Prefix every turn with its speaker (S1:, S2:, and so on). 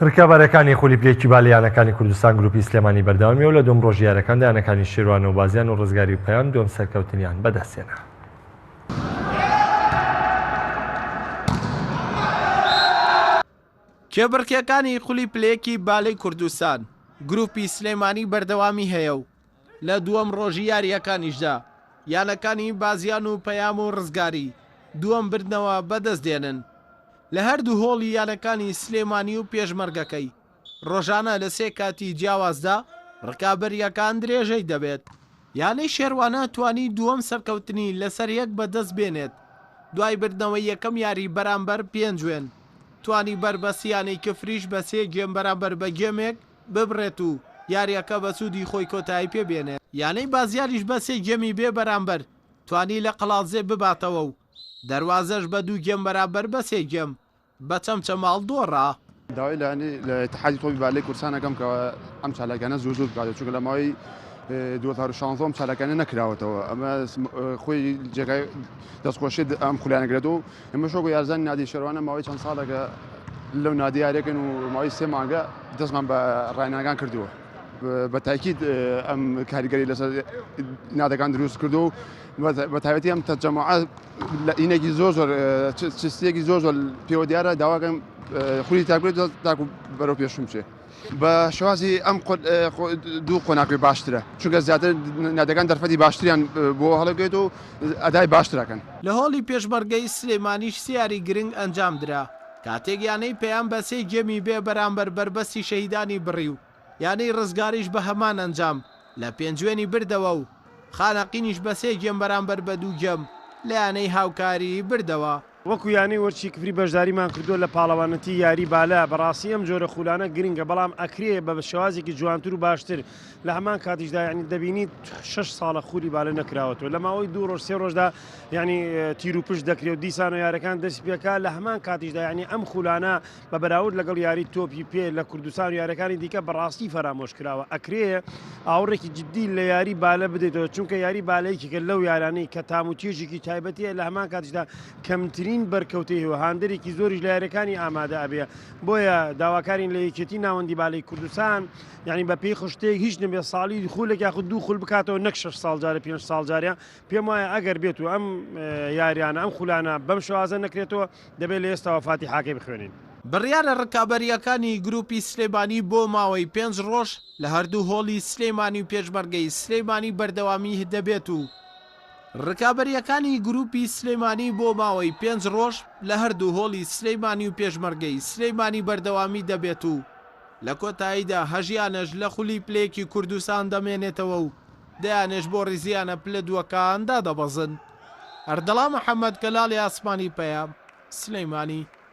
S1: ڕکابەرەکانی خولیپلێکی بالیانەکانی کوردستان گروپی سلێمانی بەردەوامی و لە دوم ڕۆژ یاریەکاندا یانەکانی شێروان و بازیان و ڕزگاری و پەیام دوم سەرکەوتنیان بەدەستێنا.
S2: کێبڕکێکانی خولیپلێکی بالەی کوردستان گروپی سلێمانی بەردەوامی هەیە و لە دووەم ڕۆژی یاریەکانیشدا یانەکانی بازیان و پەیام و ڕزگاری دووەم بردنەوە بەدەست دێنن. لە هەردوو هۆڵی یانەکانی سلێمانی و پێشمەرگەکەی ڕۆژانە لە سێ کاتی جیاوازدا ڕکابەریەکان درێژەی دەبێت. یانەی شێروانە توانی دووەم سەرکەوتنی لەسەر یەک بەدەست بێنێت. دوای بردنەوەی یەکەم یاری بەرامبەر 5 وێن توانی بربەسیانەی کفریش بە 3 گێم بەرامبەر بە گێمێک ببڕێت و یاریەکە بە سوودی خۆی کۆتایی پێبێنێت. یانەی بازیاریش بە 3 گێمی بێ بەرامبەر توانی لە قەڵازێ بباتەوە و دەواازەش بە 2 گێم بەرامبەر بە 3 گێم بە چەمچەماڵ دۆڕا.
S3: داوای لە اتحادی تۆپی بالای کوردستان ئەەکەم کە ئەم چالاکانە زۆر بکاتێت چونکە لە ماوەی 2016 چالاکانە نەکراوەتەوە. ئەمە خۆی جێگای دەستخۆشی ئەم خولیانەگرێت و ئێمە شۆگە یارزانی نادی شێروانە ماوەی چەند ساڵێکە لەو نادیارێکن و ماوەی 3 مانگە دەستمان بە ڕایناگان کردووە. بە تاکید ئەم کاریگەری لەسەر نادەکان دروست کردو و بە تایبەتی ئەم تەجەموعە ئینێکی زۆر چستێکی زۆر پێوە دیارە داواکەم خولی تاکرێت تاکو بەرەو پێشم بچێ. بە شوازی ئەم دوو قۆناغی باشترە چونکە زیاتر نادەکان دەرفەتی باشتریان بۆ هەڵەگەێت و ئەدای باشترەکەن.
S2: لە هۆڵی پێشمەرگەی سلێمانیش سیاری گرنگ ئەنجام درا کاتێک یانەی پەیام بە 3 گێمی بێ بەرامبەر بربەستی شەهیدانی بڕی و یانەی ڕزگاریش بە هەمان ئەنجام لە 5 وێنی بردەوە و خانەقینیش بە 3 گێم بەرامبەر بە 2 گێم لە یانەی هاوکاری بردەوە.
S4: وەکو یانەی وەرچی کفری بەشداریمان کردو لە پاڵەوانەتی یاری بالا بەڕاستی ئەم جۆرە خولانە گرنگە بەڵام ئەکرێ بە شێوازێکی جوانتر و باشتر لە هەمان کاتیشدا ینی دەبینیت 6 ساڵە خولی بالا نەکراوەتەوە لە ماوەی 2 ڕۆژ 3 ڕۆژدا ینی تیر و پشت دەکرێت و دیسان و یارەکان دەست پێکا لە هەمان کاتیشدا ینی ئەم خولانە بە بەراورد لەگەڵ یاری تۆپی پێ لە کوردستان و یارەکانی دیکە بەڕاستی فەرامۆش کراوە. ئەکرێ ئاوڕێکی جددی لە یاری بالا بدەیتەوە چونکە یاری بالەیەکێکە لەو یارانەی کە تاموتێژێکی تایبەتیە لە هەمان کاتیشدا کەمترین بەرکەوتەی هاندێکی زۆریش لە یارەکانی ئامادە ئەبێ. بۆیە داواکارین لە یەکێتی ناوەندی بالای کوردستان یعنی بە پێی خشتێک هیچ نەبێ ساڵی خولێک یاخود 2 خول بکاتەوە نەک 6 ساڵ جارە 5 ساڵ جاریان پێم وایە ئەگەر بێت و ئەم یاریانە ئەم خولانە بەم شوازە نەکرێتەوە دەبێت لە ئێستاوە فاتیحاکەی بخوێنین.
S2: بڕیارە ڕکابەریەکانی گروپی سلێمانی بۆ ماوەی 5 ڕۆژ لە هەردوو هۆڵی سلێمانی و پێشمەرگەی سلێمانی بەردەوامی دەبێت و ڕکابەریەکانی گروپی سلێمانی بۆ ماوەی 5 ڕۆژ لە هەردوو هۆڵی سلێمانی و پێشمەرگەی سلێمانی بەردەوامی دەبێت و لە کۆتاییدا هەژیانەش لە خولیپلێکی کوردستان دەمێنێتەوە و دەیانێش بۆ ڕیزیانە پلە دووەکان دادەبەزن. ئەردەڵا محەممەد کەلاڵی ئاسمانی پەیام سلێمانی.